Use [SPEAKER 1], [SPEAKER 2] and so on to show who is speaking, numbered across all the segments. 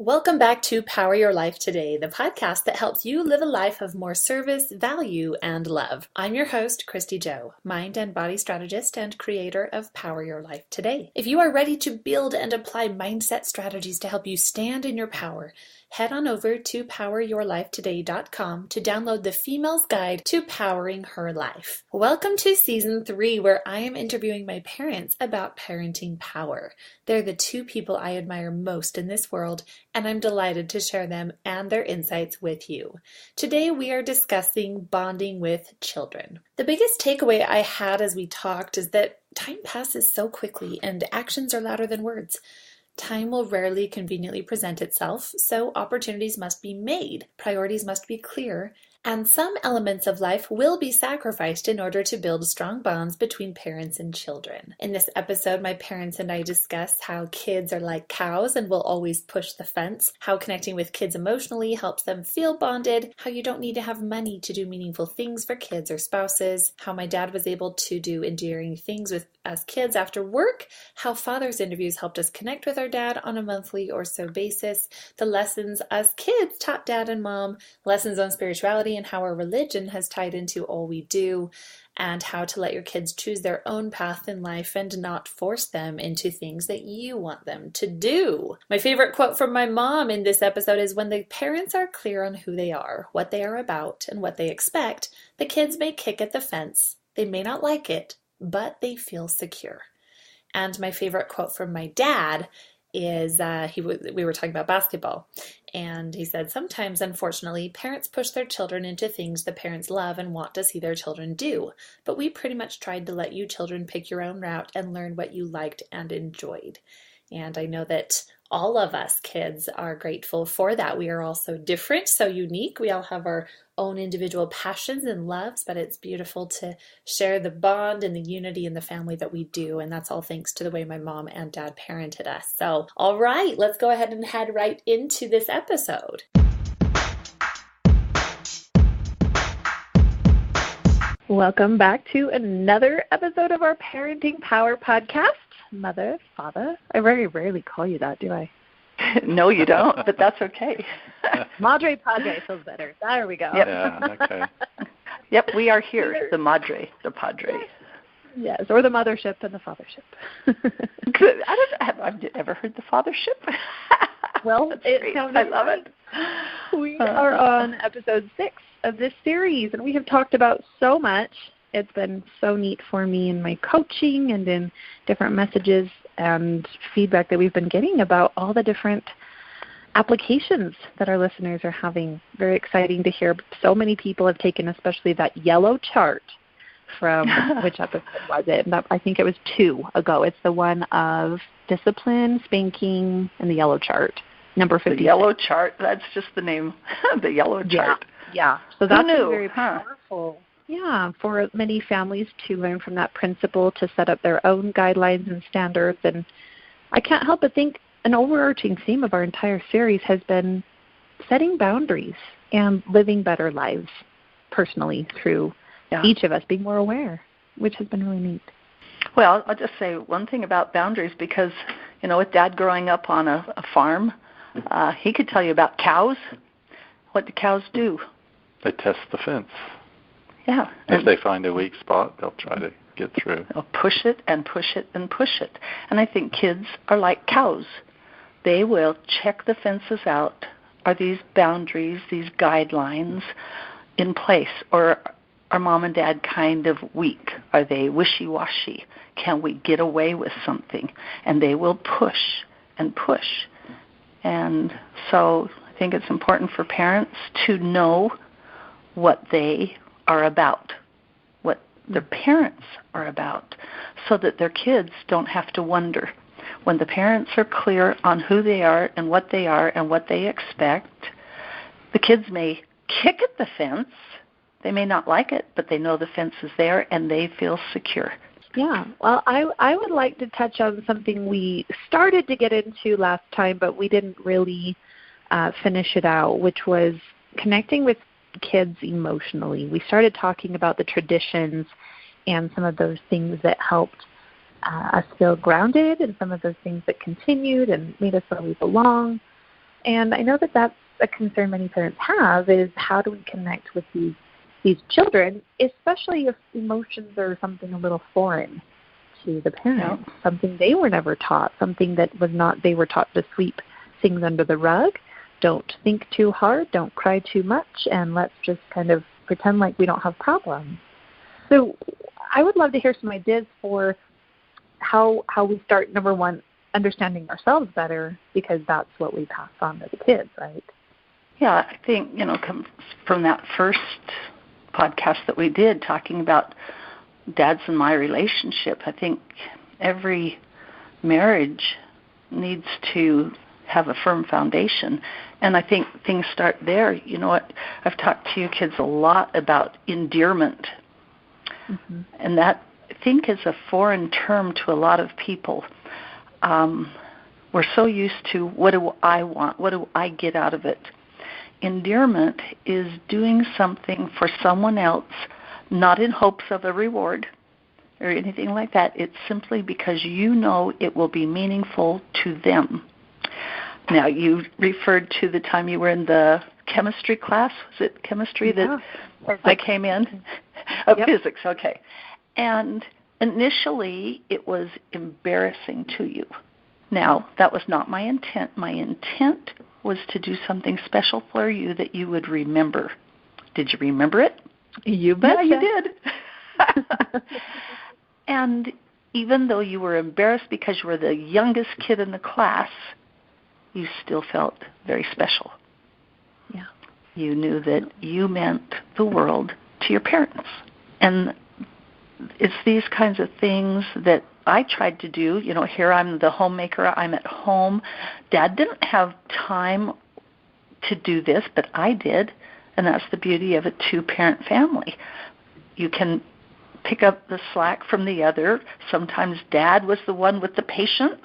[SPEAKER 1] Welcome back to Power Your Life Today, the podcast that helps you live a life of more service, value, and love. I'm your host, Christy Joe, mind and body strategist and creator of Power Your Life Today. If you are ready to build and apply mindset strategies to help you stand in your power, head on over to poweryourlifetoday.com to download the Female's Guide to Powering Her Life. Welcome to Season 3, where I am interviewing my parents about parenting power. They're the two people I admire most in this world, and I'm delighted to share them and their insights with you. Today we are discussing bonding with children. The biggest takeaway I had as we talked is that time passes so quickly and actions are louder than words. Time will rarely conveniently present itself, so opportunities must be made, priorities must be clear, and some elements of life will be sacrificed in order to build strong bonds between parents and children. In this episode, my parents and I discuss how kids are like cows and will always push the fence, how connecting with kids emotionally helps them feel bonded, how you don't need to have money to do meaningful things for kids or spouses, how my dad was able to do endearing things with us kids after work, how father's interviews helped us connect with our dad on a monthly or so basis, the lessons us kids taught dad and mom, lessons on spirituality and how our religion has tied into all we do, and how to let your kids choose their own path in life and not force them into things that you want them to do. My favorite quote from my mom in this episode is, when the parents are clear on who they are, what they are about, and what they expect, the kids may kick at the fence. They may not like it, but they feel secure. And my favorite quote from my dad is we were talking about basketball, and he said, sometimes, unfortunately, parents push their children into things the parents love and want to see their children do, but we pretty much tried to let you children pick your own route and learn what you liked and enjoyed. And I know that all of us kids are grateful for that. We are all so different, so unique. We all have our own individual passions and loves, but it's beautiful to share the bond and the unity in the family that we do. And that's all thanks to the way my mom and dad parented us. So, all right, let's go ahead and head right into this episode. Welcome back to another episode of our Parenting Power podcast. Mother, father. I very rarely call you that, do I?
[SPEAKER 2] No, you don't, but that's okay.
[SPEAKER 1] Madre Padre feels better. There we go.
[SPEAKER 2] Yep.
[SPEAKER 3] Yeah, okay.
[SPEAKER 2] Yep, we are here, the Madre, the Padre.
[SPEAKER 1] Yes, or the mothership and the fathership.
[SPEAKER 2] I've ever heard the fathership.
[SPEAKER 1] Well,
[SPEAKER 2] I love it.
[SPEAKER 1] We are on episode 6 of this series, and we have talked about so much. It's been so neat for me in my coaching and in different messages and feedback that we've been getting about all the different applications that our listeners are having. Very exciting to hear. So many people have taken especially that yellow chart from, which episode was it? I think it was 2 ago. It's the one of discipline, spanking, and the yellow chart, number 50.
[SPEAKER 2] The yellow chart, that's just the name, the yellow chart.
[SPEAKER 1] Yeah. So that's very
[SPEAKER 2] Huh.
[SPEAKER 1] powerful. Yeah, for many families to learn from that principle, to set up their own guidelines and standards. And I can't help but think an overarching theme of our entire series has been setting boundaries and living better lives personally through each of us being more aware, which has been really neat.
[SPEAKER 2] Well, I'll just say one thing about boundaries, because, with Dad growing up on a farm, he could tell you about cows. What do cows do?
[SPEAKER 3] They test the fence.
[SPEAKER 2] Yeah.
[SPEAKER 3] If they find a weak spot, they'll try to get through.
[SPEAKER 2] They'll push it and push it and push it. And I think kids are like cows. They will check the fences out. Are these boundaries, these guidelines in place? Or are mom and dad kind of weak? Are they wishy-washy? Can we get away with something? And they will push and push. And so I think it's important for parents to know what they are about, what their parents are about, so that their kids don't have to wonder. When the parents are clear on who they are and what they expect, the kids may kick at the fence. They may not like it, but they know the fence is there and they feel secure.
[SPEAKER 1] Yeah, well, I would like to touch on something we started to get into last time, but we didn't really finish it out, which was connecting with kids emotionally. We started talking about the traditions and some of those things that helped us feel grounded, and some of those things that continued and made us feel we belong.
[SPEAKER 4] And I know that that's a concern many parents have, is how do we connect with these children, especially if emotions are something a little foreign to the parents, something they were never taught, something that was not, they were taught to sweep things under the rug. Don't think too hard, don't cry too much, and let's just kind of pretend like we don't have problems. So I would love to hear some ideas for how we start, number one, understanding ourselves better, because that's what we pass on to the kids, right?
[SPEAKER 2] Yeah, I think, comes from that first podcast that we did talking about Dad's and my relationship. I think every marriage needs to have a firm foundation, and I think things start there. You know what? I've talked to you kids a lot about endearment, and that, I think, is a foreign term to a lot of people. We're so used to, what do I want? What do I get out of it? Endearment is doing something for someone else, not in hopes of a reward or anything like that. It's simply because you know it will be meaningful to them. Now, you referred to the time you were in the chemistry class. Was it chemistry that I came in? Physics, okay. And initially, it was embarrassing to you. Now, that was not my intent. My intent was to do something special for you that you would remember. Did you remember it?
[SPEAKER 4] You bet.
[SPEAKER 2] Yeah, you did. And even though you were embarrassed because you were the youngest kid in the class, you still felt very special.
[SPEAKER 4] Yeah.
[SPEAKER 2] You knew that you meant the world to your parents. And it's these kinds of things that I tried to do. Here I'm the homemaker. I'm at home. Dad didn't have time to do this, but I did. And that's the beauty of a two-parent family. You can pick up the slack from the other. Sometimes Dad was the one with the patience,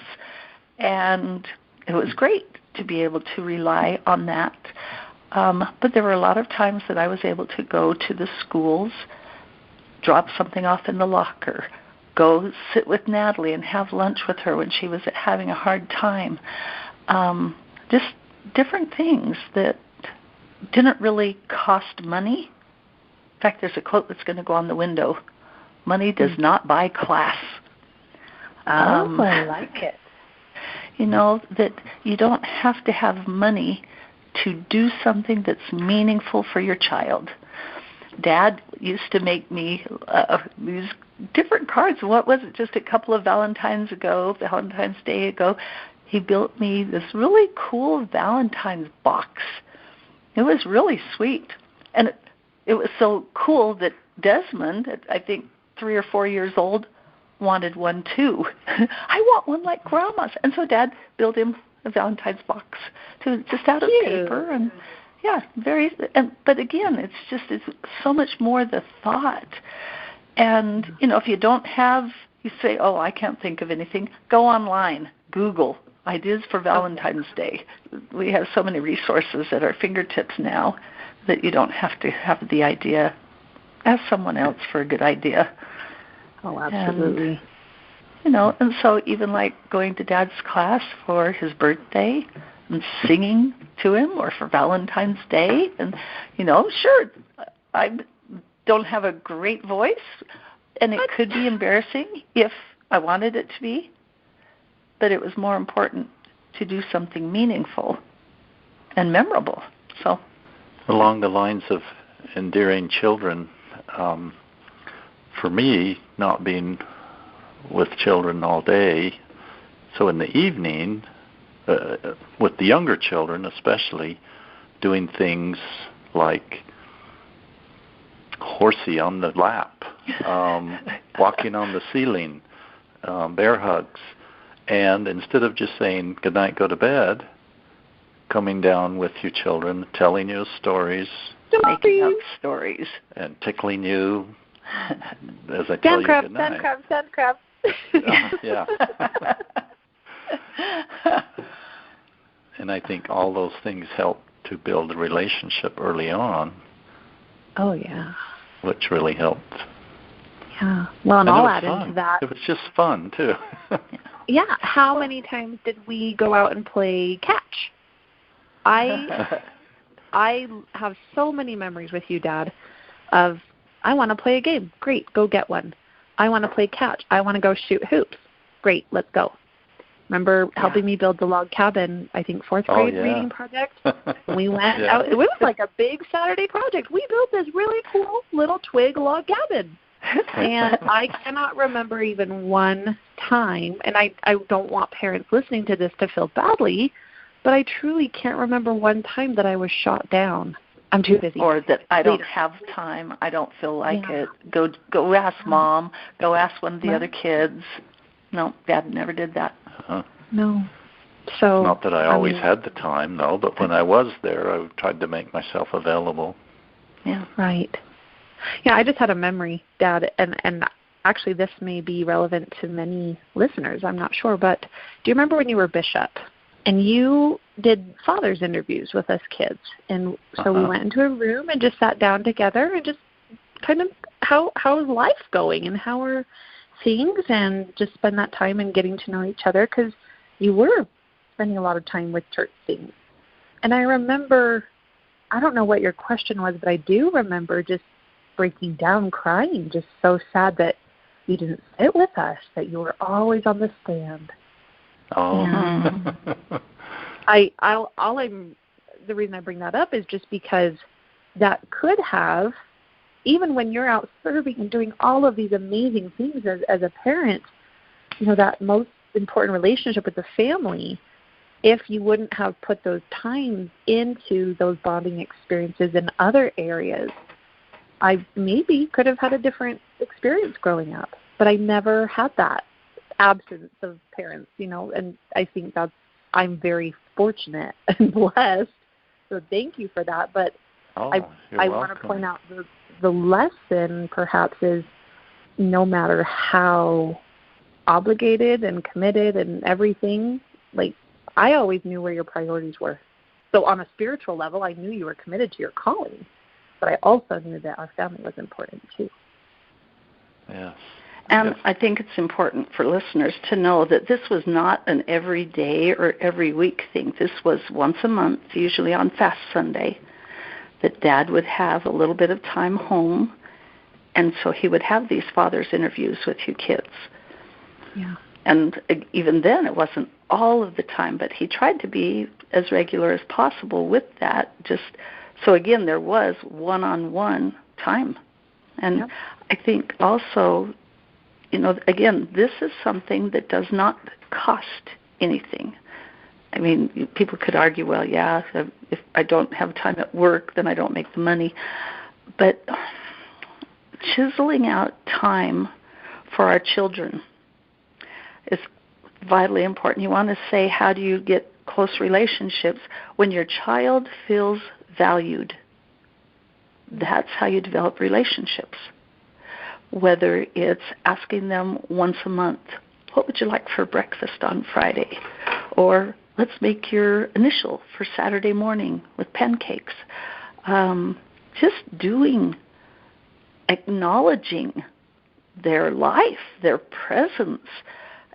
[SPEAKER 2] and it was great to be able to rely on that. But there were a lot of times that I was able to go to the schools, drop something off in the locker, go sit with Natalie and have lunch with her when she was having a hard time. Just different things that didn't really cost money. In fact, there's a quote that's going to go on the window. Money does not buy class.
[SPEAKER 4] I like it.
[SPEAKER 2] That you don't have to have money to do something that's meaningful for your child. Dad used to make me these different cards. What was it? Just a couple of Valentine's Day ago, he built me this really cool Valentine's box. It was really sweet. And it was so cool that Desmond, I think 3 or 4 years old, wanted one too. I want one like Grandma's. And so Dad built him a Valentine's box just out of paper. And yeah, but again, it's so much more the thought. And, if you don't have, you say, oh, I can't think of anything, go online, Google ideas for Valentine's Day. We have so many resources at our fingertips now that you don't have to have the idea. Ask someone else for a good idea.
[SPEAKER 4] Oh, absolutely.
[SPEAKER 2] And so even like going to Dad's class for his birthday and singing to him, or for Valentine's Day, and, sure, I don't have a great voice, and it could be embarrassing if I wanted it to be, but it was more important to do something meaningful and memorable. So,
[SPEAKER 3] along the lines of endearing children, for me, not being with children all day, so in the evening, with the younger children especially, doing things like horsey on the lap, walking on the ceiling, bear hugs, and instead of just saying good night, go to bed, coming down with your children, telling you stories,
[SPEAKER 2] making up stories,
[SPEAKER 3] and tickling you as I tell you good night.
[SPEAKER 4] Sand crab.
[SPEAKER 3] Yeah. And I think all those things help to build a relationship early on.
[SPEAKER 4] Oh, yeah.
[SPEAKER 3] Which really helped.
[SPEAKER 4] Yeah. Well, and I'll add into that.
[SPEAKER 3] It was just fun, too.
[SPEAKER 4] Yeah. How many times did we go out and play catch? I have so many memories with you, Dad, of I want to play a game. Great, go get one. I want to play catch. I want to go shoot hoops. Great, let's go. Remember helping me build the log cabin, I think, fourth grade reading project? We went out. It was like a big Saturday project. We built this really cool little twig log cabin. And I cannot remember even one time, and I don't want parents listening to this to feel badly, but I truly can't remember one time that I was shot down. I'm too busy.
[SPEAKER 2] Or that I don't have time. I don't feel like it. Go ask Mom. Go ask one of the other kids. No, Dad never did that.
[SPEAKER 4] No. So
[SPEAKER 3] not that I always had the time, though, but when I was there, I tried to make myself available.
[SPEAKER 4] Yeah. Right. Yeah, I just had a memory, Dad, and actually this may be relevant to many listeners, I'm not sure, but do you remember when you were bishop and you did father's interviews with us kids? And so we went into a room and just sat down together and just kind of how is life going and how are things, and just spend that time and getting to know each other, because you were spending a lot of time with church things. And I remember, I don't know what your question was, but I do remember just breaking down, crying, just so sad that you didn't sit with us, that you were always on the stand.
[SPEAKER 3] Oh.
[SPEAKER 4] The reason I bring that up is just because that could have, even when you're out serving and doing all of these amazing things as a parent, you know, that most important relationship with the family, if you wouldn't have put those times into those bonding experiences in other areas, I maybe could have had a different experience growing up. But I never had that absence of parents, you know, and I think I'm very fortunate and blessed. So thank you for that. But I want to point out the lesson perhaps is, no matter how obligated and committed and everything, like, I always knew where your priorities were. So on a spiritual level, I knew you were committed to your calling, but I also knew that our family was important too.
[SPEAKER 3] Yes.
[SPEAKER 2] And I think it's important for listeners to know that this was not an every day or every week thing. This was once a month, usually on Fast Sunday, that Dad would have a little bit of time home, and so he would have these father's interviews with you kids.
[SPEAKER 4] Yeah.
[SPEAKER 2] And even then, it wasn't all of the time, but he tried to be as regular as possible with that, just so, again, there was one-on-one time. And I think also, you know, again, this is something that does not cost anything. I mean, people could argue, well, yeah, if I don't have time at work, then I don't make the money. But chiseling out time for our children is vitally important. You want to say, how do you get close relationships? When your child feels valued, that's how you develop relationships. Whether it's asking them once a month, what would you like for breakfast on Friday? Or let's make your initial for Saturday morning with pancakes. Just acknowledging their life, their presence.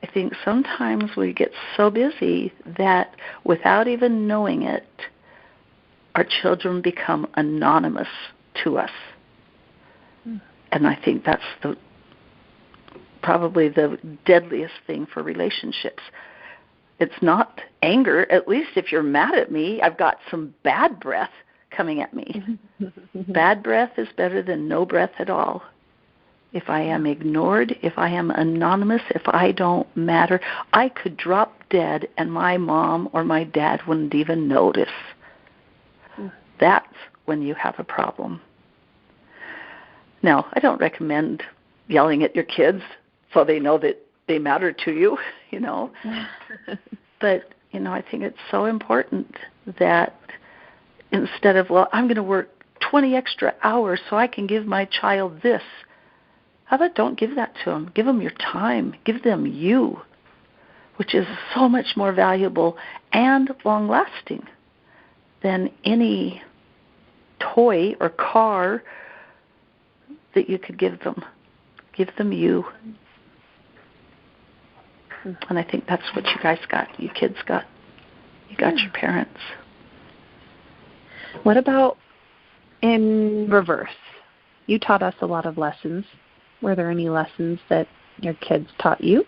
[SPEAKER 2] I think sometimes we get so busy that without even knowing it, our children become anonymous to us. And I think that's probably the deadliest thing for relationships. It's not anger. At least if you're mad at me, I've got some bad breath coming at me. Bad breath is better than no breath at all. If I am ignored, if I am anonymous, if I don't matter, I could drop dead and my mom or my dad wouldn't even notice. That's when you have a problem. Now, I don't recommend yelling at your kids so they know that they matter to you, you know. But, you know, I think it's so important that instead of, well, I'm going to work 20 extra hours so I can give my child this, how about don't give that to them? Give them your time. Give them you, which is so much more valuable and long-lasting than any toy or car that you could give them. Give them you. And I think that's what you guys got. You kids got. You got your parents.
[SPEAKER 4] What about in reverse? You taught us a lot of lessons. Were there any lessons that your kids taught you?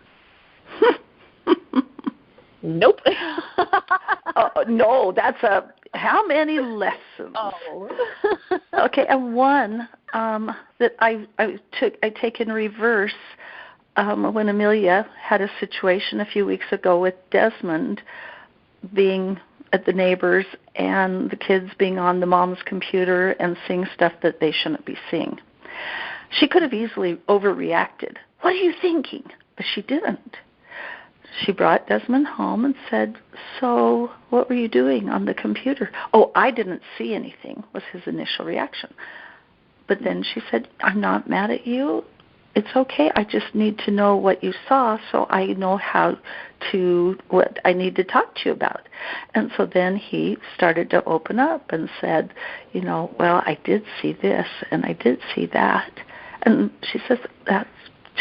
[SPEAKER 4] Nope.
[SPEAKER 2] No, that's how many lessons?
[SPEAKER 4] Oh.
[SPEAKER 2] Okay, and one that I take in reverse when Amelia had a situation a few weeks ago with Desmond being at the neighbors and the kids being on the mom's computer and seeing stuff that they shouldn't be seeing. She could have easily overreacted. What are you thinking? But she didn't. She brought Desmond home and said, so what were you doing on the computer? Oh, I didn't see anything, was his initial reaction. But then she said, I'm not mad at you. It's okay. I just need to know what you saw so I know what I need to talk to you about. And so then he started to open up and said, well, I did see this and I did see that. And she says, that's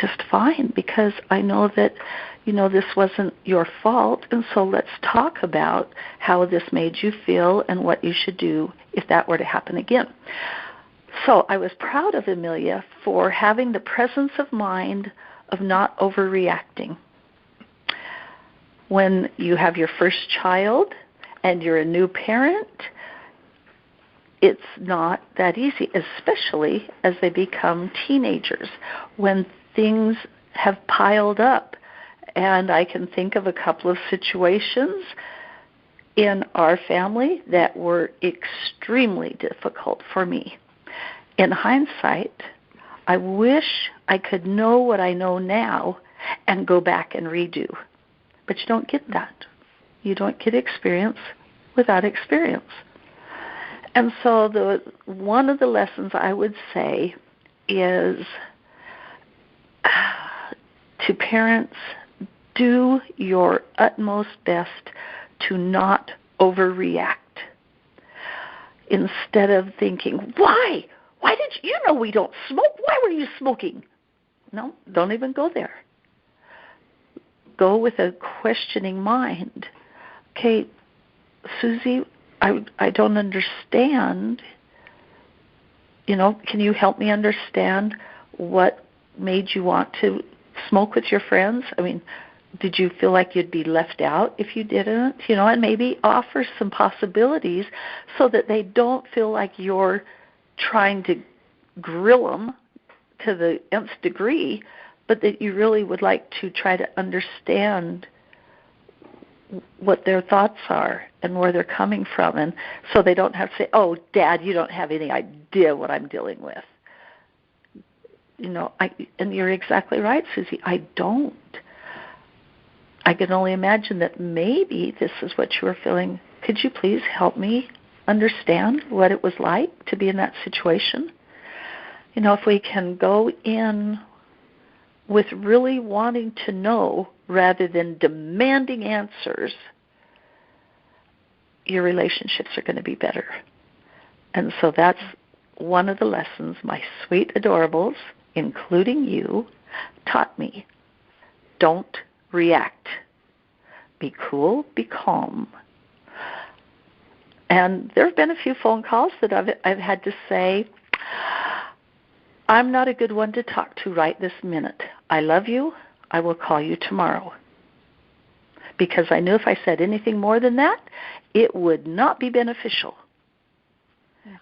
[SPEAKER 2] just fine because I know that, this wasn't your fault. And so let's talk about how this made you feel and what you should do if that were to happen again. So I was proud of Amelia for having the presence of mind of not overreacting. When you have your first child and you're a new parent, it's not that easy, especially as they become teenagers, when things have piled up. And I can think of a couple of situations in our family that were extremely difficult for me. In hindsight, I wish I could know what I know now and go back and redo. But you don't get that. You don't get experience without experience. And so one of the lessons I would say is to parents, do your utmost best to not overreact. Instead of thinking, why? Why did you know we don't smoke? Why were you smoking? No, don't even go there. Go with a questioning mind. Okay, Susie, I don't understand. Can you help me understand what made you want to smoke with your friends? I mean, did you feel like you'd be left out if you didn't? And maybe offer some possibilities so that they don't feel like you're trying to grill them to the nth degree, but that you really would like to try to understand what their thoughts are and where they're coming from, and so they don't have to say, oh, Dad, you don't have any idea what I'm dealing with. And you're exactly right, Susie, I don't. I can only imagine that maybe this is what you were feeling. Could you please help me understand what it was like to be in that situation? If we can go in with really wanting to know rather than demanding answers, your relationships are going to be better. And so that's one of the lessons my sweet adorables, including you, taught me. Don't react. Be cool, be calm. And there have been a few phone calls that I've had to say, I'm not a good one to talk to right this minute. I love you. I will call you tomorrow. Because I knew if I said anything more than that, it would not be beneficial.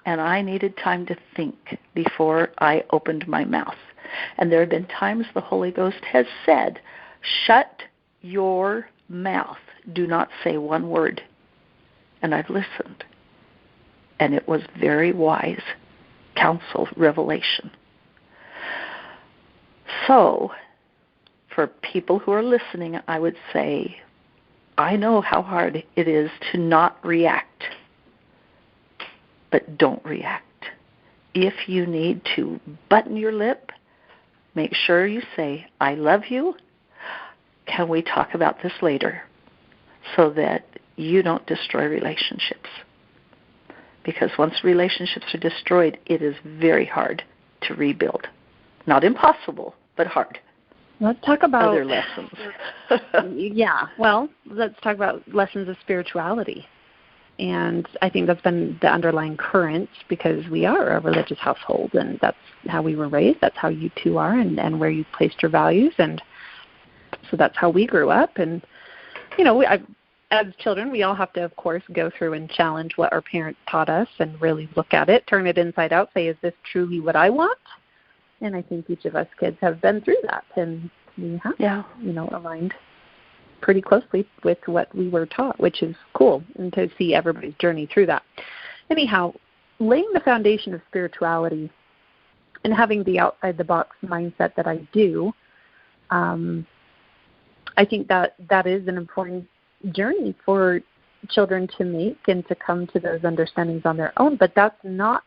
[SPEAKER 2] And I needed time to think before I opened my mouth. And there have been times the Holy Ghost has said, shut your mouth. Do not say one word. And I've listened. And it was very wise counsel, revelation. So, for people who are listening, I would say, I know how hard it is to not react. But don't react. If you need to button your lip, make sure you say, I love you. Can we talk about this later? So that you don't destroy relationships. Because once relationships are destroyed, it is very hard to rebuild. Not impossible, but hard.
[SPEAKER 4] Let's talk about
[SPEAKER 2] other lessons.
[SPEAKER 4] Yeah, well, let's talk about lessons of spirituality. And I think that's been the underlying current because we are a religious household, and that's how we were raised. That's how you two are, and where you placed your values. And so that's how we grew up. And, as children, we all have to, of course, go through and challenge what our parents taught us and really look at it, turn it inside out, say, is this truly what I want? And I think each of us kids have been through that, and we have, aligned pretty closely with what we were taught, which is cool, and to see everybody's journey through that. Anyhow, laying the foundation of spirituality and having the outside-the-box mindset that I do, I think that is an important journey for children to make and to come to those understandings on their own, but that's not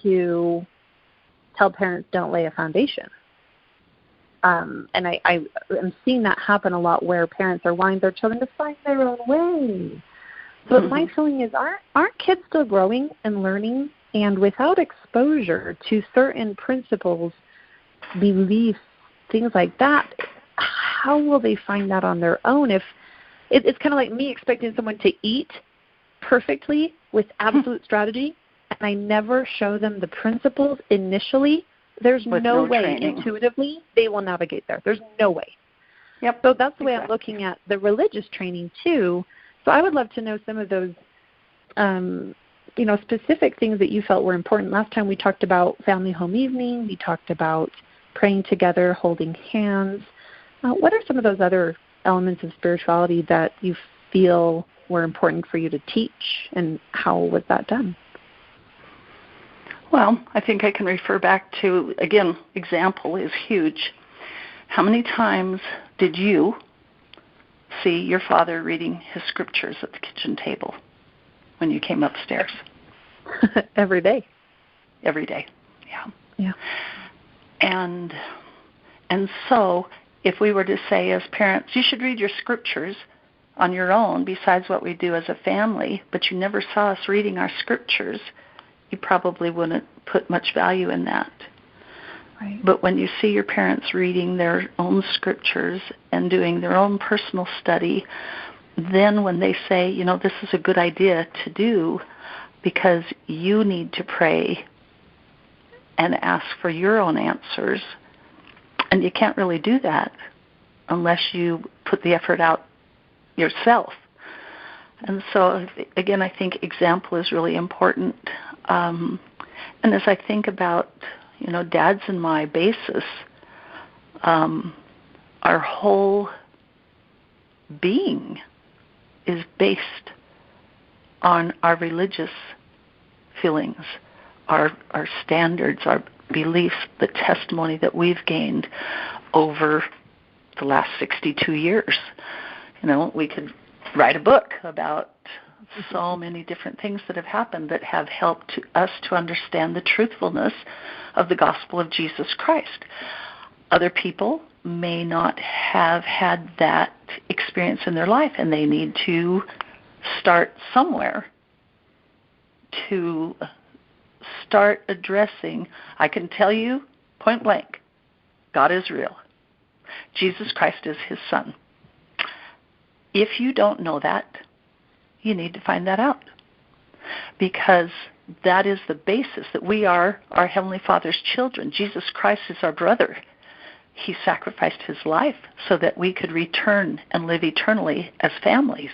[SPEAKER 4] to tell parents don't lay a foundation. And I am seeing that happen a lot where parents are wanting their children to find their own way. So my feeling is, aren't kids still growing and learning? And without exposure to certain principles, beliefs, things like that, how will they find that on their own? If it's kind of like me expecting someone to eat perfectly with absolute strategy, and I never show them the principles initially. There's no way training. Intuitively they will navigate there. There's no way.
[SPEAKER 2] Yep.
[SPEAKER 4] So that's the way I'm looking at the religious training too. So I would love to know some of those, specific things that you felt were important. Last time we talked about family home evening. We talked about praying together, holding hands. What are some of those other elements of spirituality that you feel were important for you to teach, and how was that done?
[SPEAKER 2] Well, I think I can refer back to, again, example is huge. How many times did you see your father reading his scriptures at the kitchen table when you came upstairs?
[SPEAKER 4] Every day.
[SPEAKER 2] Every day, yeah.
[SPEAKER 4] Yeah.
[SPEAKER 2] And so if we were to say as parents, you should read your scriptures on your own besides what we do as a family, but you never saw us reading our scriptures, you probably wouldn't put much value in that.
[SPEAKER 4] Right.
[SPEAKER 2] But when you see your parents reading their own scriptures and doing their own personal study, then when they say, this is a good idea to do because you need to pray and ask for your own answers, and you can't really do that unless you put the effort out yourself. And so, again, I think example is really important. And as I think about, Dad's and my basis, our whole being is based on our religious feelings, our standards, our beliefs, the testimony that we've gained over the last 62 years. We could write a book about so many different things that have happened that have helped us to understand the truthfulness of the gospel of Jesus Christ. Other people may not have had that experience in their life, and they need to start somewhere to start addressing. I can tell you point blank, God is real. Jesus Christ is his son. If you don't know that, you need to find that out, because that is the basis that we are our Heavenly Father's children. Jesus Christ is our brother. He sacrificed his life so that we could return and live eternally as families.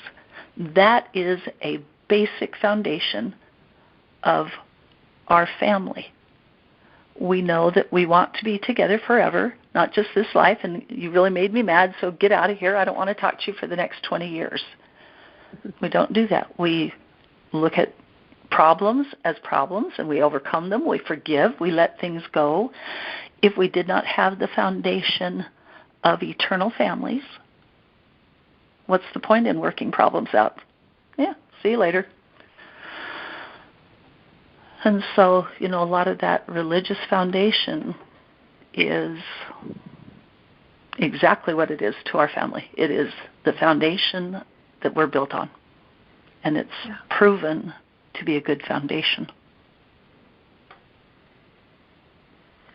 [SPEAKER 2] That is a basic foundation of our family. We know that we want to be together forever, not just this life, and you really made me mad, so get out of here. I don't want to talk to you for the next 20 years. We don't do that. We look at problems as problems, and we overcome them. We forgive. We let things go. If we did not have the foundation of eternal families, what's the point in working problems out? Yeah, see you later. And so, a lot of that religious foundation is exactly what it is to our family. It is the foundation that we're built on. And it's proven to be a good foundation.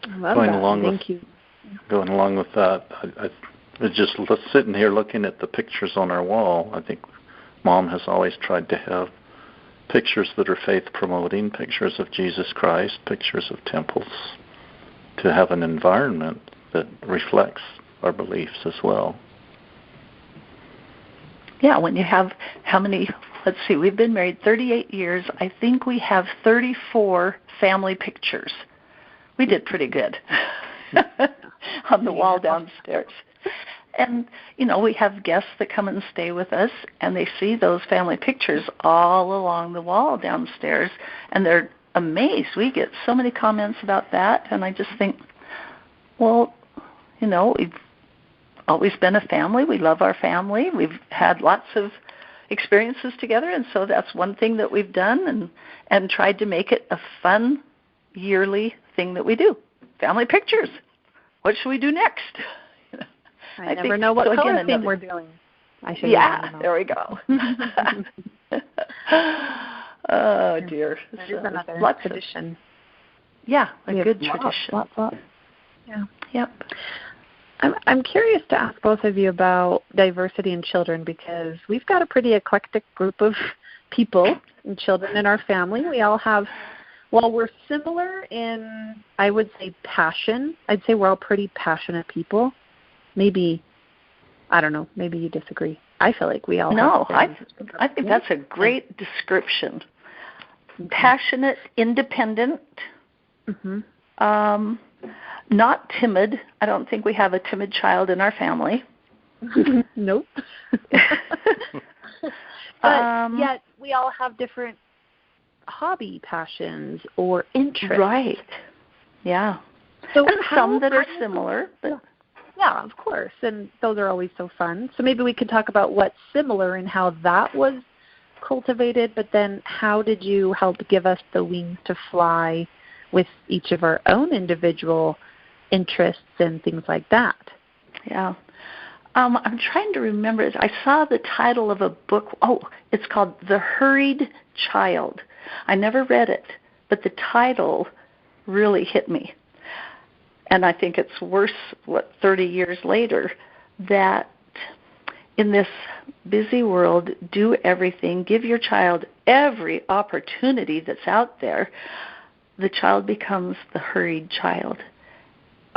[SPEAKER 4] I love that. Thank you.
[SPEAKER 3] Going along with that, I was just sitting here looking at the pictures on our wall. I think Mom has always tried to have pictures that are faith-promoting, pictures of Jesus Christ, pictures of temples, to have an environment that reflects our beliefs as well.
[SPEAKER 2] Yeah, when you have how many, let's see, we've been married 38 years. I think we have 34 family pictures. We did pretty good on the wall downstairs. And, we have guests that come and stay with us, and they see those family pictures all along the wall downstairs, and they're amazed. We get so many comments about that, and I just think, well, we've always been a family. We love our family. We've had lots of experiences together, and so that's one thing that we've done and tried to make it a fun yearly thing that we do. Family pictures. What should we do next?
[SPEAKER 4] I never know what color theme we're doing.
[SPEAKER 2] There we go. Oh, dear.
[SPEAKER 4] That is another tradition.
[SPEAKER 2] A good tradition.
[SPEAKER 4] Lots. Yeah.
[SPEAKER 2] Yep.
[SPEAKER 4] I'm curious to ask both of you about diversity in children, because we've got a pretty eclectic group of people and children in our family. We all have, while we're similar in, I would say, passion, I'd say we're all pretty passionate people. Maybe, I don't know, maybe you disagree. I feel like we all
[SPEAKER 2] I think that's a great description. Mm-hmm. Passionate, independent, not timid. I don't think we have a timid child in our family.
[SPEAKER 4] Nope. But yet we all have different hobby passions or interests.
[SPEAKER 2] Right. Yeah.
[SPEAKER 4] So
[SPEAKER 2] and some that are similar. But
[SPEAKER 4] yeah, of course. And those are always so fun. So maybe we could talk about what's similar and how that was cultivated, but then how did you help give us the wings to fly with each of our own individual interests and things like that?
[SPEAKER 2] Yeah. I'm trying to remember. I saw the title of a book. Oh, it's called The Hurried Child. I never read it, but the title really hit me. And I think it's worse, 30 years later, that in this busy world, do everything, give your child every opportunity that's out there, the child becomes the hurried child.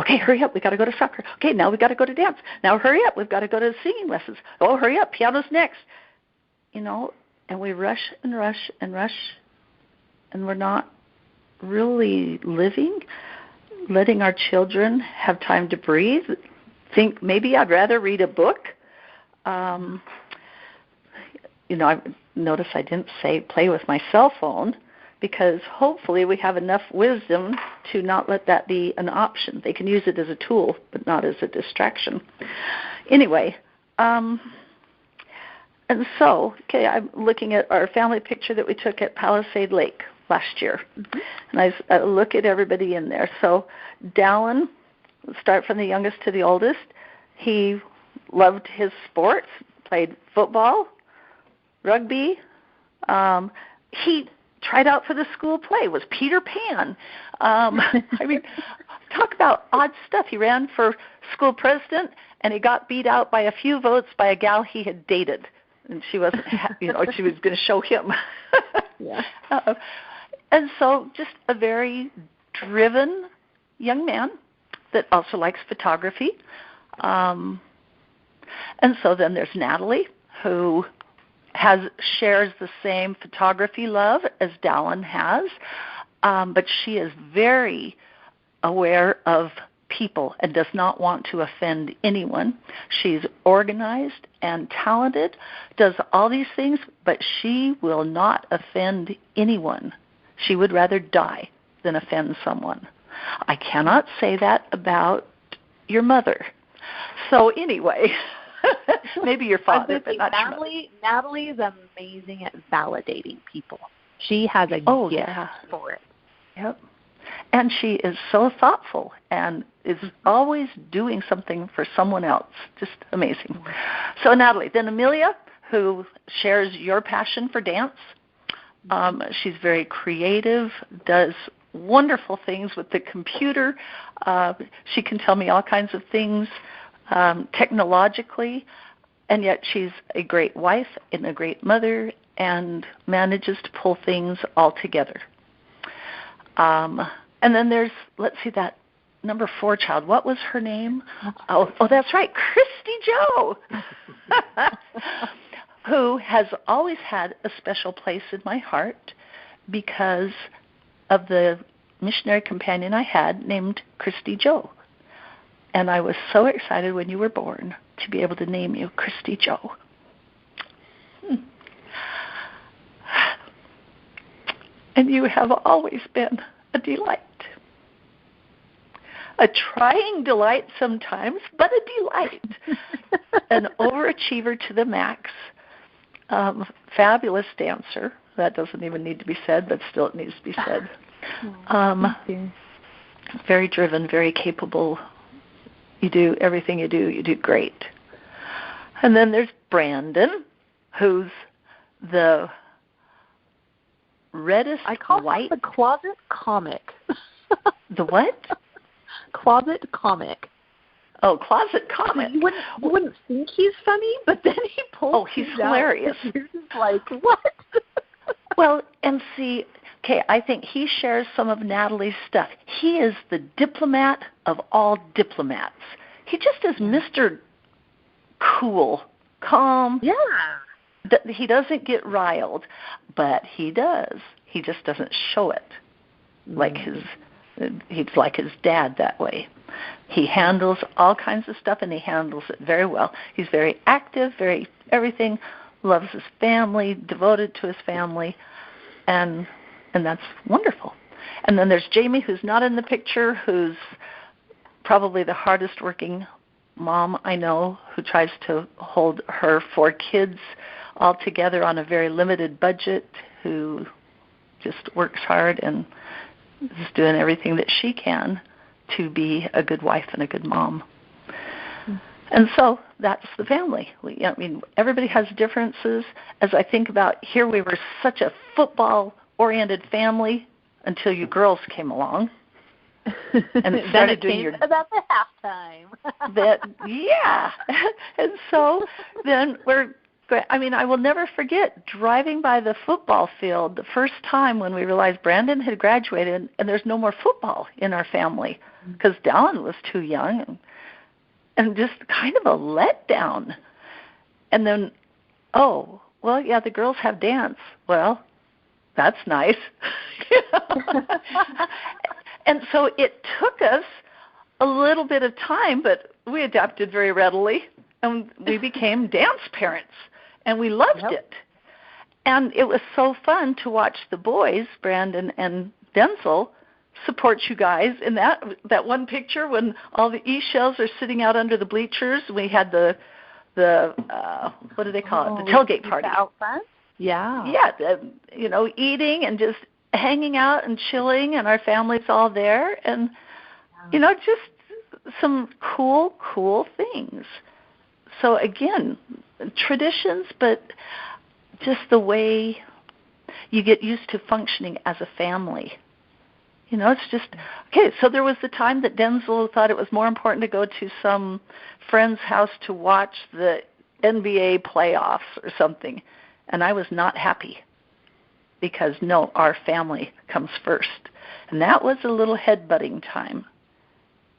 [SPEAKER 2] Okay, hurry up, we got to go to soccer. Okay, now we got to go to dance. Now hurry up, we've got to go to singing lessons. Oh, hurry up, piano's next. And we rush and rush and rush, and we're not really living, letting our children have time to breathe, think maybe I'd rather read a book. I notice I didn't say play with my cell phone, because hopefully we have enough wisdom to not let that be an option. They can use it as a tool, but not as a distraction. Anyway, and so, I'm looking at our family picture that we took at Palisade Lake last year. Mm-hmm. And I look at everybody in there. So Dallin, let's start from the youngest to the oldest. He loved his sports, played football, rugby. He tried out for the school play, was Peter Pan. Talk about odd stuff. He ran for school president, and he got beat out by a few votes by a gal he had dated. And she wasn't, she was going to show him.
[SPEAKER 4] Yeah.
[SPEAKER 2] And so just a very driven young man that also likes photography. And so then there's Natalie, who shares the same photography love as Dallin has, but she is very aware of people and does not want to offend anyone. She's organized and talented, does all these things, but she will not offend anyone. She would rather die than offend someone. I cannot say that about your mother. So anyway, maybe your father, but not your mother.
[SPEAKER 4] Natalie is amazing at validating people. She has a gift for it.
[SPEAKER 2] Yep. And she is so thoughtful and is always doing something for someone else. Just amazing. So Natalie. Then Amelia, who shares your passion for dance. She's very creative, does wonderful things with the computer. She can tell me all kinds of things technologically, and yet she's a great wife and a great mother and manages to pull things all together. And then there's, let's see, that number 4 child. What was her name? Oh, that's right, Christy Joe, who has always had a special place in my heart because of the missionary companion I had named Christy Joe. And I was so excited when you were born to be able to name you Christy Joe. And you have always been a delight. A trying delight sometimes, but a delight. An overachiever to the max. Fabulous dancer. That doesn't even need to be said, but still it needs to be said. Very driven, very capable. You do everything you do great. And then there's Brandon, who's the reddest
[SPEAKER 4] I call
[SPEAKER 2] white.
[SPEAKER 4] him the closet comic.
[SPEAKER 2] The what?
[SPEAKER 4] Closet comic.
[SPEAKER 2] Oh, closet comic.
[SPEAKER 4] You wouldn't think he's funny, but then he pulls.
[SPEAKER 2] Oh, he's hilarious.
[SPEAKER 4] You're just like, what?
[SPEAKER 2] Well, and see, okay, I think he shares some of Natalie's stuff. He is the diplomat of all diplomats. He just is Mr. Cool, calm.
[SPEAKER 4] Yeah.
[SPEAKER 2] He doesn't get riled, but he does. He just doesn't show it. He's like his dad that way. He handles all kinds of stuff, and he handles it very well. He's very active, very everything, loves his family, devoted to his family, and that's wonderful. And then there's Jamie, who's not in the picture, who's probably the hardest working mom I know, who tries to hold her 4 kids all together on a very limited budget, who just works hard and is doing everything that she can to be a good wife and a good mom. And so that's the family. Everybody has differences. As I think about here, we were such a football-oriented family until you girls came along. And it started doing your
[SPEAKER 4] about the halftime.
[SPEAKER 2] Yeah. And so then I will never forget driving by the football field the first time when we realized Brandon had graduated and there's no more football in our family because Dallin was too young and just kind of a letdown. And then, the girls have dance. Well, that's nice. And so it took us a little bit of time, but we adapted very readily, and we became dance parents, and we loved it. And it was so fun to watch the boys, Brandon and Denzel, support you guys in that one picture when all the E-shells are sitting out under the bleachers. We had the what do they call it? The tailgate party.
[SPEAKER 4] Out front? Yeah.
[SPEAKER 2] Yeah, eating and just hanging out and chilling, and our family's all there, and just some cool things. So again, traditions, but just the way you get used to functioning as a family. It's just, okay, so there was the time that Denzel thought it was more important to go to some friend's house to watch the NBA playoffs or something, and I was not happy because, no, our family comes first. And that was a little head-butting time,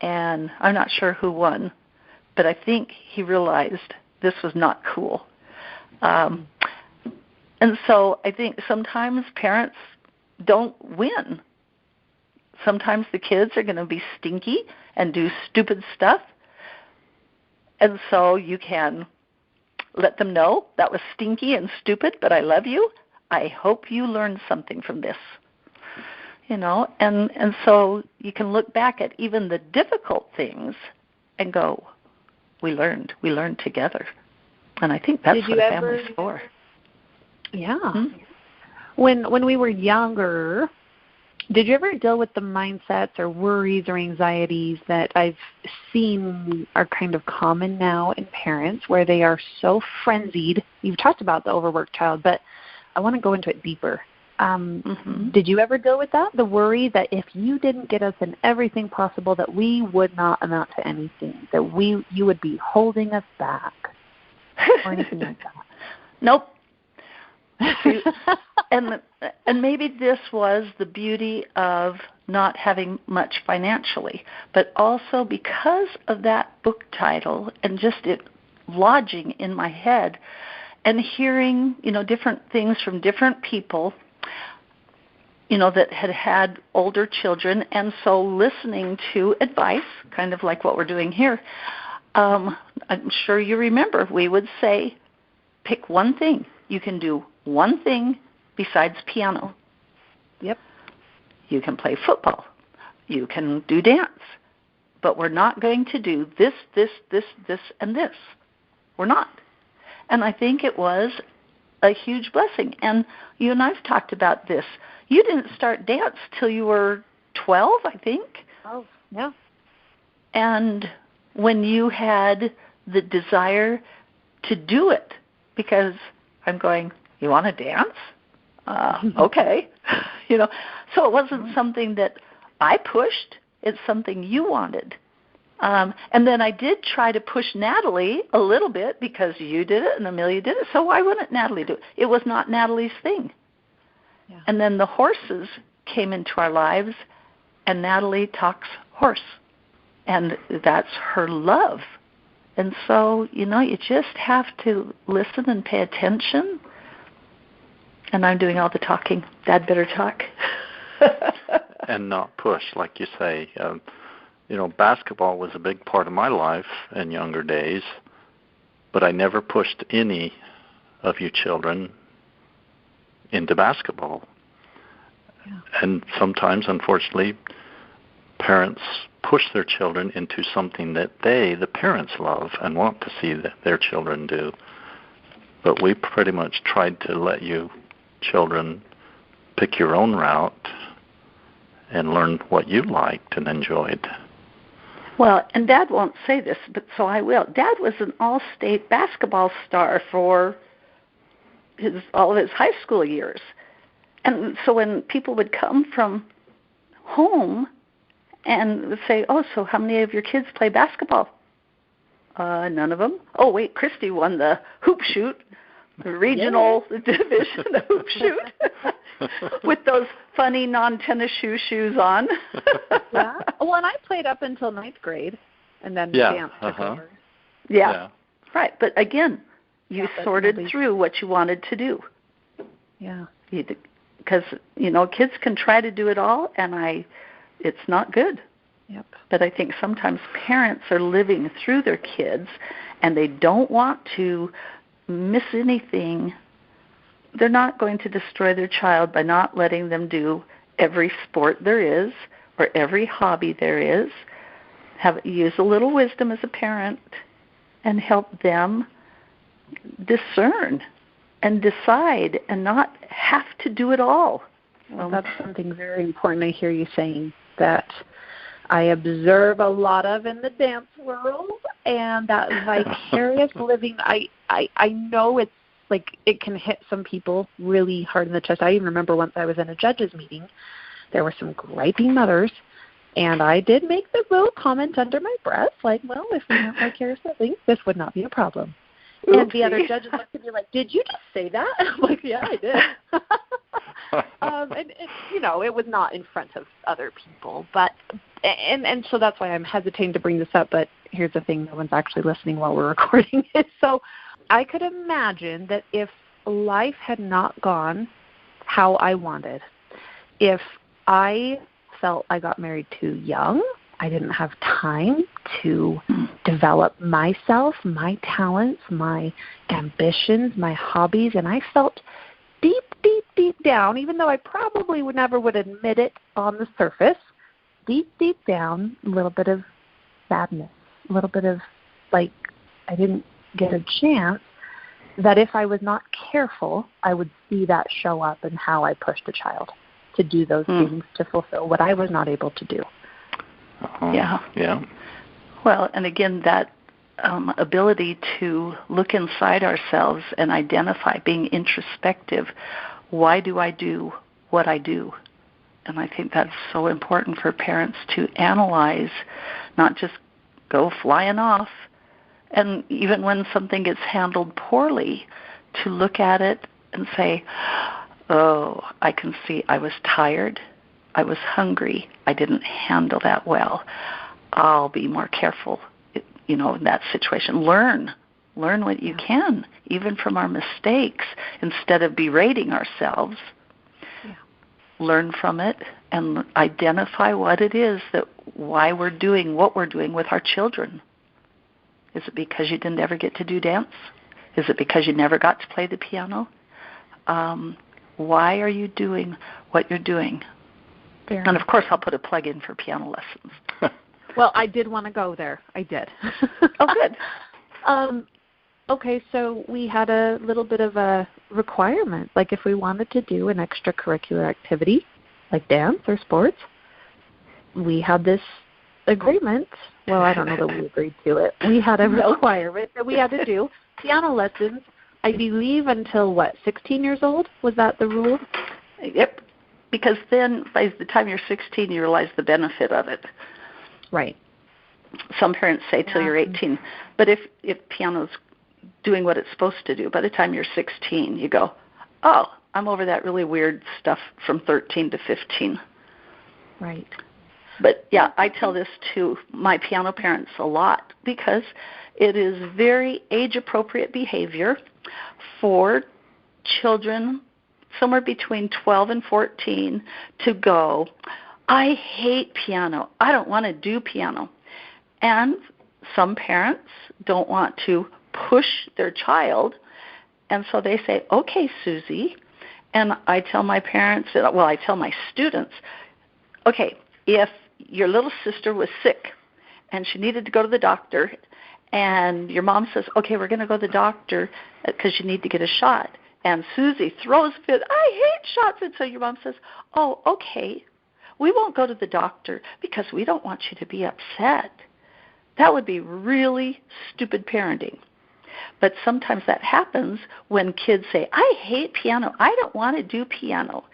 [SPEAKER 2] and I'm not sure who won, but I think he realized this was not cool. And so I think sometimes parents don't win. Sometimes the kids are going to be stinky and do stupid stuff. And so you can let them know that was stinky and stupid, but I love you. I hope you learned something from this. And so you can look back at even the difficult things and go, we learned together. And I think that's what a family's for.
[SPEAKER 4] Yeah. When we were younger, did you ever deal with the mindsets or worries or anxieties that I've seen are kind of common now in parents where they are so frenzied? You've talked about the overworked child, but I want to go into it deeper. Did you ever deal with that? The worry that if you didn't get us in everything possible, that we would not amount to anything, that you would be holding us back, or anything like that?
[SPEAKER 2] Nope. to, and maybe this was the beauty of not having much financially, but also because of that book title and just it lodging in my head and hearing, different things from different people, that had older children, and so listening to advice, kind of like what we're doing here. I'm sure you remember we would say, pick one thing. You can do one thing besides piano.
[SPEAKER 4] Yep.
[SPEAKER 2] You can play football. You can do dance. But we're not going to do this, and this. We're not. And I think it was a huge blessing. And you and I've talked about this. You didn't start dance till you were 12, I think.
[SPEAKER 4] Oh, yeah.
[SPEAKER 2] And when you had the desire to do it, because I'm going, you want to dance? Okay. So it wasn't something that I pushed. It's something you wanted. And then I did try to push Natalie a little bit because you did it and Amelia did it, so why wouldn't Natalie do it? It was not Natalie's thing.
[SPEAKER 4] Yeah.
[SPEAKER 2] And then the horses came into our lives, and Natalie talks horse, and that's her love. And so, you just have to listen and pay attention. And I'm doing all the talking. Dad better talk.
[SPEAKER 3] And not push, like you say. Basketball was a big part of my life in younger days, but I never pushed any of you children into basketball. Yeah. And sometimes, unfortunately, parents push their children into something that the parents love and want to see that their children do. But we pretty much tried to let you children pick your own route and learn what you liked and enjoyed.
[SPEAKER 2] Well, and Dad won't say this, but so I will. Dad was an all-state basketball star for all of his high school years. And so when people would come from home and say, oh, so how many of your kids play basketball? None of them. Oh, wait, Christy won the hoop shoot, the regional division, the hoop shoot, with those funny non-tennis shoes on.
[SPEAKER 4] Yeah. Well, and I played up until 9th grade, and then dance took over.
[SPEAKER 2] Yeah, right. But again, you sorted through what you wanted to do.
[SPEAKER 4] Yeah.
[SPEAKER 2] Because, kids can try to do it all, and it's not good.
[SPEAKER 4] Yep.
[SPEAKER 2] But I think sometimes parents are living through their kids, and they don't want to miss anything. They're not going to destroy their child by not letting them do every sport there is or every hobby there is. Use a little wisdom as a parent and help them discern and decide and not have to do it all.
[SPEAKER 4] Well, that's something very important I hear you saying that I observe a lot of in the dance world, and that vicarious living, I know it's like it can hit some people really hard in the chest. I even remember once I was in a judges meeting, there were some griping mothers, and I did make the little comment under my breath, like, well, if we have vicarious living, this would not be a problem.
[SPEAKER 2] Oopsie.
[SPEAKER 4] And the other judges looked at me like, did you just say that? I'm like, yeah, I did. And it was not in front of other people. But and so that's why I'm hesitating to bring this up. But here's the thing, no one's actually listening while we're recording it. So I could imagine that if life had not gone how I wanted, if I felt I got married too young, I didn't have time to develop myself, my talents, my ambitions, my hobbies, and I felt deep, deep, deep down, even though I probably would admit it on the surface, deep, deep down, a little bit of sadness, a little bit of like I didn't get a chance, that if I was not careful, I would see that show up in how I pushed a child to do those things to fulfill what I was not able to do.
[SPEAKER 2] Yeah. Well, and again, that ability to look inside ourselves and identify, being introspective. Why do I do what I do? And I think that's so important for parents to analyze, not just go flying off. And even when something gets handled poorly, to look at it and say, oh, I can see I was tired, I was hungry, I didn't handle that well. I'll be more careful, in that situation. Learn what you can, even from our mistakes, instead of berating ourselves. Yeah. Learn from it and identify what it is why we're doing what we're doing with our children. Is it because you didn't ever get to do dance? Is it because you never got to play the piano? Why are you doing what you're doing?
[SPEAKER 4] Fair.
[SPEAKER 2] And, of course, I'll put a plug in for piano lessons.
[SPEAKER 4] Well, I did want to go there. I did.
[SPEAKER 2] Oh, good.
[SPEAKER 4] Okay, so we had a little bit of a requirement. Like if we wanted to do an extracurricular activity, like dance or sports, we had this agreement. Well, I don't know that we agreed to it. We had a requirement that we had to do piano lessons, I believe, until, 16 years old? Was that the rule?
[SPEAKER 2] Yep, because then by the time you're 16, you realize the benefit of it.
[SPEAKER 4] Right.
[SPEAKER 2] Some parents say till you're 18. But if piano's doing what it's supposed to do, by the time you're 16, you go, oh, I'm over that really weird stuff from 13 to 15.
[SPEAKER 4] Right.
[SPEAKER 2] But, yeah, I tell this to my piano parents a lot because it is very age-appropriate behavior for children somewhere between 12 and 14 to go, I hate piano. I don't want to do piano. And some parents don't want to push their child, and so they say, okay, Susie. And I tell my parents, I tell my students, okay, if your little sister was sick and she needed to go to the doctor, and your mom says, okay, we're going to go to the doctor because you need to get a shot, and Susie throws a fit, I hate shots, and so your mom says, oh, okay, we won't go to the doctor because we don't want you to be upset. That would be really stupid parenting. But sometimes that happens when kids say, I hate piano. I don't want to do piano.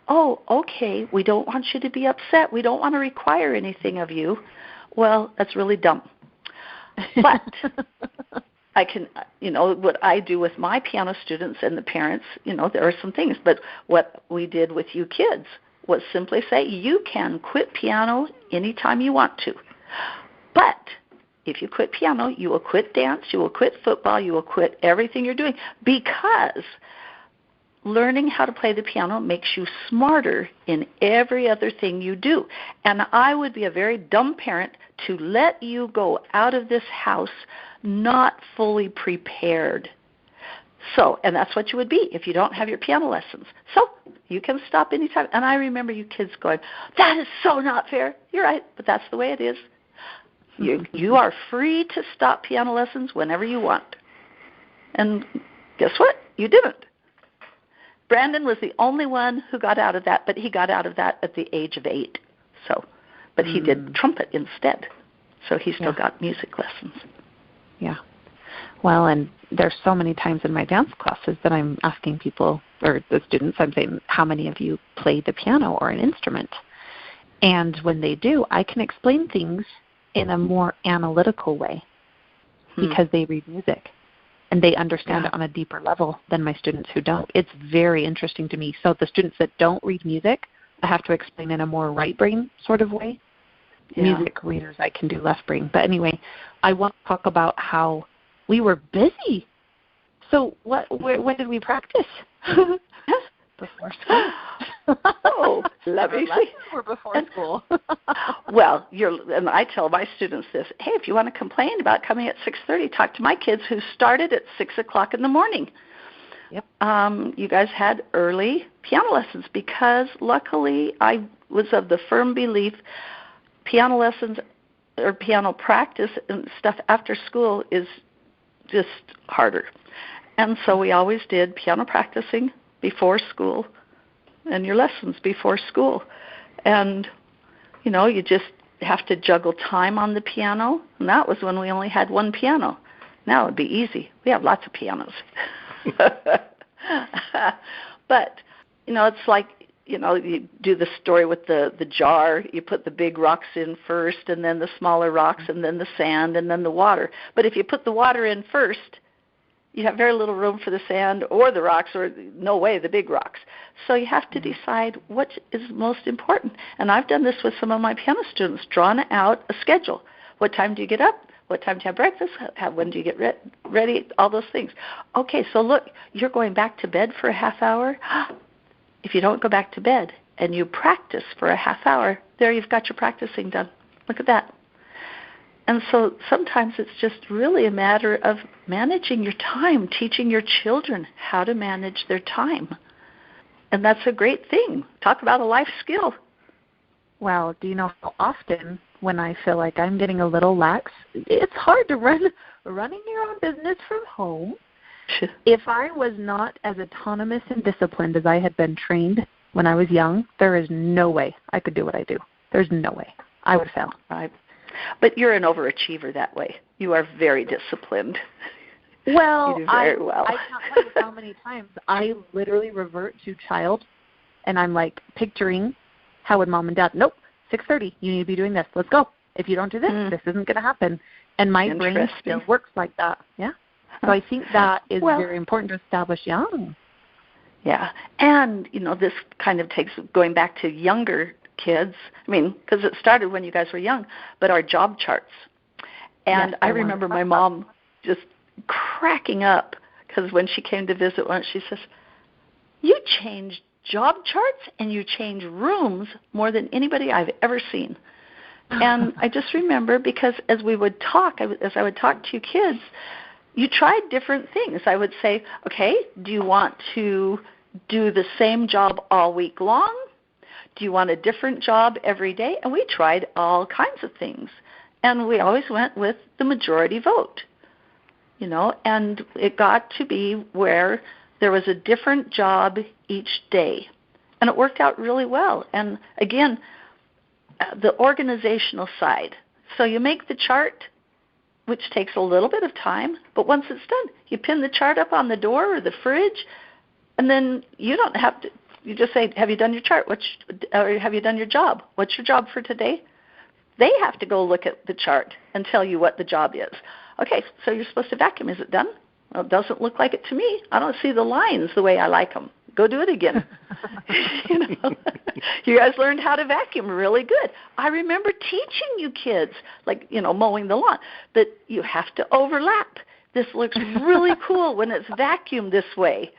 [SPEAKER 2] Oh, okay, we don't want you to be upset. We don't want to require anything of you. Well, that's really dumb. But I can, what I do with my piano students and the parents, there are some things. But what we did with you kids was simply say, you can quit piano anytime you want to. But if you quit piano, you will quit dance, you will quit football, you will quit everything you're doing, because learning how to play the piano makes you smarter in every other thing you do. And I would be a very dumb parent to let you go out of this house not fully prepared. So, and that's what you would be if you don't have your piano lessons. So you can stop anytime. And I remember you kids going, that is so not fair. You're right, but that's the way it is. You are free to stop piano lessons whenever you want. And guess what? You didn't. Brandon was the only one who got out of that, but he got out of that at the age of 8. So, but he did trumpet instead. So he still got music lessons.
[SPEAKER 4] Yeah. Well, and there's so many times in my dance classes that I'm asking people, or the students, I'm saying, how many of you play the piano or an instrument? And when they do, I can explain things in a more analytical way because they read music and they understand it on a deeper level than my students who don't. It's very interesting to me. So the students that don't read music, I have to explain in a more right brain sort of way. Yeah. Music readers, I can do left brain. But anyway, I want to talk about how we were busy. So when did we practice? Before school.
[SPEAKER 2] Oh, let me see.
[SPEAKER 4] Or before school.
[SPEAKER 2] Well, and I tell my students this, hey, if you want to complain about coming at 6:30, talk to my kids who started at 6 o'clock in the morning.
[SPEAKER 4] Yep.
[SPEAKER 2] You guys had early piano lessons because luckily I was of the firm belief piano lessons or piano practice and stuff after school is just harder. And so we always did piano practicing before school and your lessons before school. And, you just have to juggle time on the piano. And that was when we only had one piano. Now it would be easy. We have lots of pianos. But, it's like, you do the story with the jar. You put the big rocks in first and then the smaller rocks and then the sand and then the water. But if you put the water in first, You have very little room for the sand or the rocks, or no way, the big rocks. So you have to decide what is most important. And I've done this with some of my piano students, drawn out a schedule. What time do you get up? What time do you have breakfast? When do you get ready? All those things. Okay, so look, you're going back to bed for a half hour. If you don't go back to bed and you practice for a half hour, there you've got your practicing done. Look at that. And so sometimes it's just really a matter of managing your time, teaching your children how to manage their time. And that's a great thing. Talk about a life skill.
[SPEAKER 4] Well, do you know how often when I feel like I'm getting a little lax, it's hard to running your own business from home. If I was not as autonomous and disciplined as I had been trained when I was young, there is no way I could do what I do. There's no way. I would fail.
[SPEAKER 2] Right. But you're an overachiever that way. You are very disciplined.
[SPEAKER 4] Well,
[SPEAKER 2] you do very well.
[SPEAKER 4] I can't tell you how many times I literally revert to child, and I'm like picturing how would mom and dad, nope, 6:30, you need to be doing this. Let's go. If you don't do this, this isn't going to happen. And my brain still works like that. Yeah. So I think that is very important to establish young.
[SPEAKER 2] Yeah. And, this kind of takes, going back to younger kids, because it started when you guys were young, but our job charts. And yes, I remember my mom just cracking up because when she came to visit once, she says, you change job charts and you change rooms more than anybody I've ever seen. And I just remember because as we would talk, as I would talk to you kids, you tried different things. I would say, okay, do you want to do the same job all week long? Do you want a different job every day? And we tried all kinds of things. And we always went with the majority vote, and it got to be where there was a different job each day. And it worked out really well. And again, the organizational side. So you make the chart, which takes a little bit of time, but once it's done, you pin the chart up on the door or the fridge, and then you don't have to, you just say, have you done your chart? Or have you done your job? What's your job for today? They have to go look at the chart and tell you what the job is. Okay, so you're supposed to vacuum. Is it done? Well, it doesn't look like it to me. I don't see the lines the way I like them. Go do it again. You guys learned how to vacuum really good. I remember teaching you kids, like, mowing the lawn, that you have to overlap. This looks really cool when it's vacuumed this way.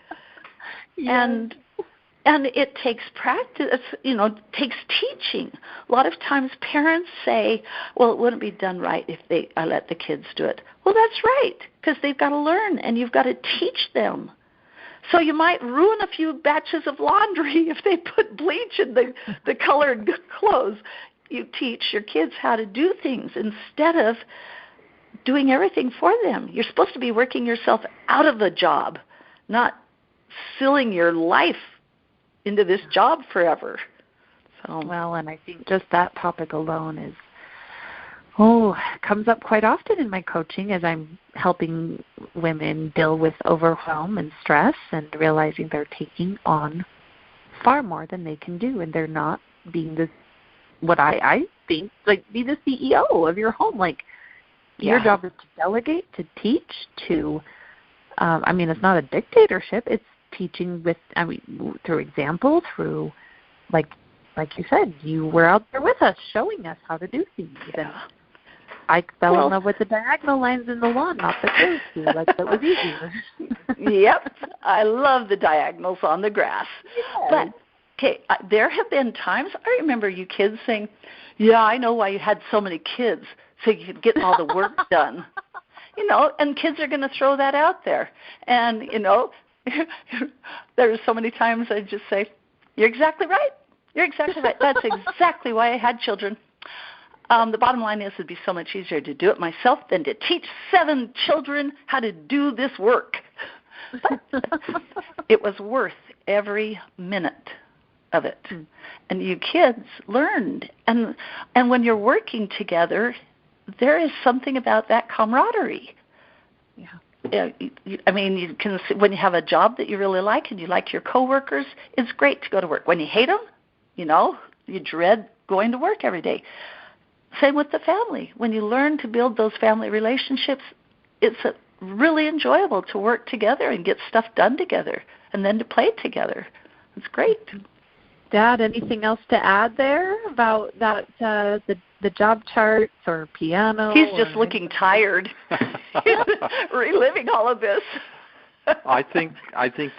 [SPEAKER 2] Yes. And it takes practice, takes teaching. A lot of times parents say, well, it wouldn't be done right if I let the kids do it. Well, that's right, because they've got to learn, and you've got to teach them. So you might ruin a few batches of laundry if they put bleach in the colored clothes. You teach your kids how to do things instead of doing everything for them. You're supposed to be working yourself out of a job, not sealing your life into this job forever. So.
[SPEAKER 4] Well, and I think just that topic alone comes up quite often in my coaching as I'm helping women deal with overwhelm and stress and realizing they're taking on far more than they can do, and they're not being what I think, be the CEO of your home. Your job is to delegate, to teach, to, it's not a dictatorship. It's teaching through example, through, like you said, you were out there with us showing us how to do things. And I fell in love with the diagonal lines in the lawn, not the curves. That was easy.
[SPEAKER 2] Yep. I love the diagonals on the grass. Yes. But, okay, there have been times, I remember you kids saying, yeah, I know why you had so many kids, so you could get all the work done. And kids are going to throw that out there. And, there's so many times I just say, you're exactly right. You're exactly right. That's exactly why I had children. The bottom line is it'd be so much easier to do it myself than to teach 7 children how to do this work. It was worth every minute of it. And you kids learned. And when you're working together, there is something about that camaraderie. Yeah. You can see when you have a job that you really like and you like your coworkers, it's great to go to work. When you hate them, you dread going to work every day. Same with the family. When you learn to build those family relationships, it's really enjoyable to work together and get stuff done together and then to play together. It's great.
[SPEAKER 4] Dad, anything else to add there about that, the job charts or piano?
[SPEAKER 2] He's just looking tired, reliving all of this.
[SPEAKER 3] I think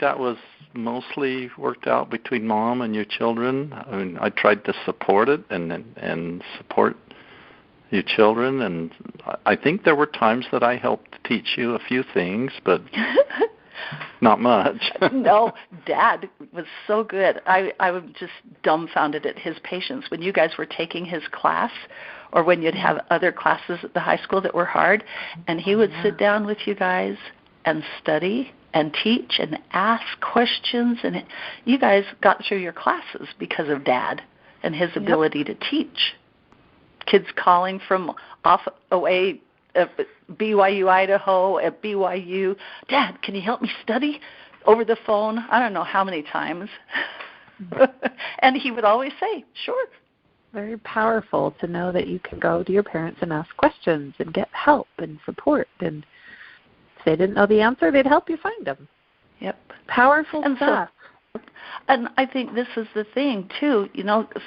[SPEAKER 3] that was mostly worked out between Mom and your children. I mean, I tried to support it and support your children, and I think there were times that I helped teach you a few things, but not much.
[SPEAKER 2] No, Dad was so good. I was just dumbfounded at his patience. When you guys were taking his class or when you'd have other classes at the high school that were hard, and he would sit down with you guys and study and teach and ask questions, and you guys got through your classes because of Dad and his ability to teach. Kids calling from away at BYU, Idaho, at BYU, Dad, can you help me study over the phone? I don't know how many times. And he would always say, sure.
[SPEAKER 4] Very powerful to know that you can go to your parents and ask questions and get help and support. And if they didn't know the answer, they'd help you find them.
[SPEAKER 2] Yep.
[SPEAKER 4] Powerful stuff.
[SPEAKER 2] And I think this is the thing, too,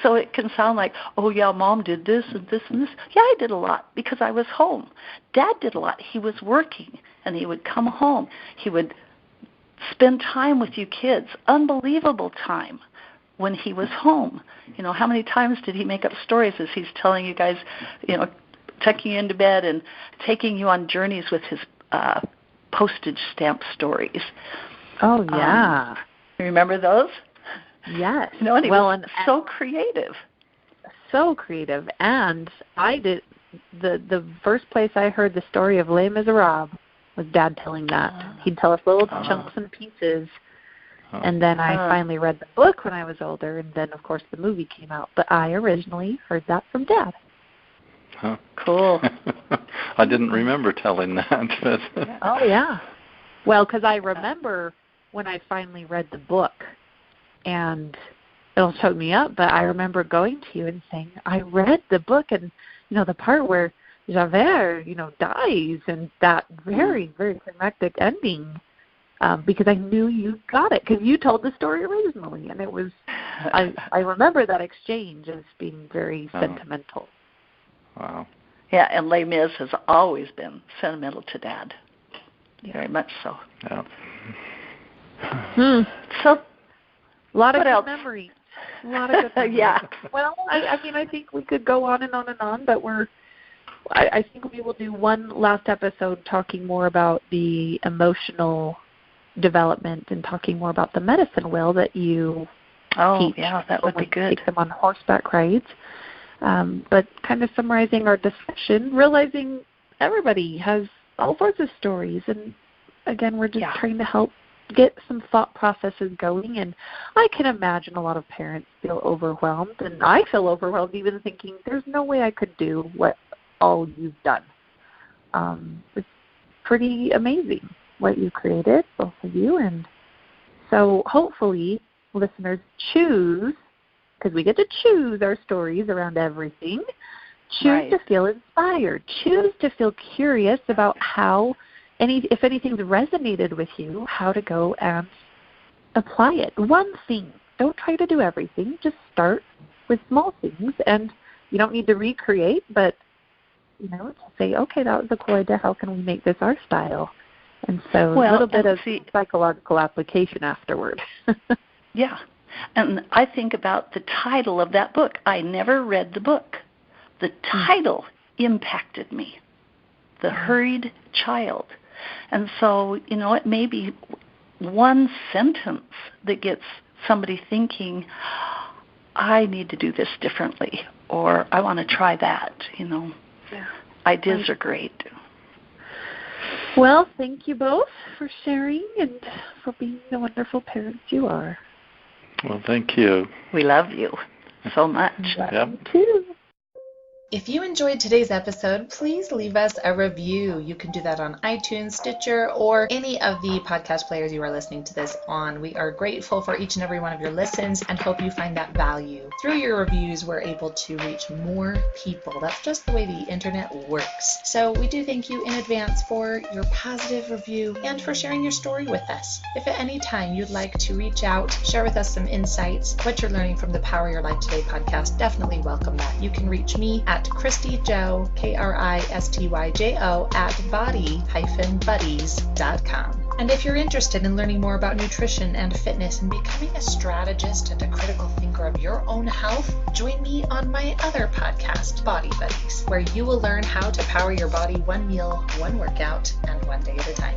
[SPEAKER 2] so it can sound like, oh, yeah, Mom did this and this and this. Yeah, I did a lot because I was home. Dad did a lot. He was working, and he would come home. He would spend time with you kids, unbelievable time when he was home. How many times did he make up stories as he's telling you guys, tucking you into bed and taking you on journeys with his postage stamp stories.
[SPEAKER 4] Oh, yeah.
[SPEAKER 2] You remember those?
[SPEAKER 4] Yes.
[SPEAKER 2] And he was so creative.
[SPEAKER 4] So creative. And I did, the first place I heard the story of Les Miserables was Dad telling that. He'd tell us little chunks and pieces. And then I finally read the book when I was older, and then, of course, the movie came out. But I originally heard that from Dad.
[SPEAKER 3] Huh.
[SPEAKER 2] Cool.
[SPEAKER 3] I didn't remember telling that. But
[SPEAKER 4] oh, yeah. Well, because I remember when I finally read the book, and it'll choke me up, but I remember going to you and saying, I read the book, and, the part where Javert, dies, and that very, very climactic ending, because I knew you got it, because you told the story originally, and it was, I remember that exchange as being very sentimental.
[SPEAKER 3] Wow.
[SPEAKER 2] Yeah, and Les Mis has always been sentimental to Dad. Very much so.
[SPEAKER 3] Yeah.
[SPEAKER 2] So,
[SPEAKER 4] a lot of
[SPEAKER 2] good
[SPEAKER 4] memories. A lot of good memories.
[SPEAKER 2] Yeah.
[SPEAKER 4] Well, I think we could go on and on and on, but I think we will do one last episode talking more about the emotional development and talking more about the medicine wheel that you teach.
[SPEAKER 2] Yeah, that would be good.
[SPEAKER 4] Take them on horseback rides. But kind of summarizing our discussion, realizing everybody has all sorts of stories, and again, we're just trying to help get some thought processes going. And I can imagine a lot of parents feel overwhelmed, and I feel overwhelmed even thinking there's no way I could do what all you've done. It's pretty amazing what you created, both of you, and so hopefully listeners choose, because we get to choose our stories around everything, choose to feel inspired, choose to feel curious about how if anything's resonated with you, how to go and apply it. One thing. Don't try to do everything. Just start with small things, and you don't need to recreate, but say, okay, that was a cool idea. How can we make this our style? And so a little bit of psychological application afterward.
[SPEAKER 2] Yeah. And I think about the title of that book. I never read the book. The title impacted me. The Hurried Child. And so, it may be one sentence that gets somebody thinking, I need to do this differently, or I want to try that, Ideas are great.
[SPEAKER 4] Well, thank you both for sharing and for being the wonderful parents you are.
[SPEAKER 3] Well, thank you.
[SPEAKER 2] We love you so much.
[SPEAKER 4] Love you too.
[SPEAKER 1] If you enjoyed today's episode, please leave us a review. You can do that on iTunes, Stitcher, or any of the podcast players you are listening to this on. We are grateful for each and every one of your listens and hope you find that value. Through your reviews, we're able to reach more people. That's just the way the internet works. So we do thank you in advance for your positive review and for sharing your story with us. If at any time you'd like to reach out, share with us some insights, what you're learning from the Power Your Life Today podcast, definitely welcome that. You can reach me at KristyJo, KristyJo, at body-buddies.com. And if you're interested in learning more about nutrition and fitness and becoming a strategist and a critical thinker of your own health, join me on my other podcast, Body Buddies, where you will learn how to power your body one meal, one workout, and one day at a time.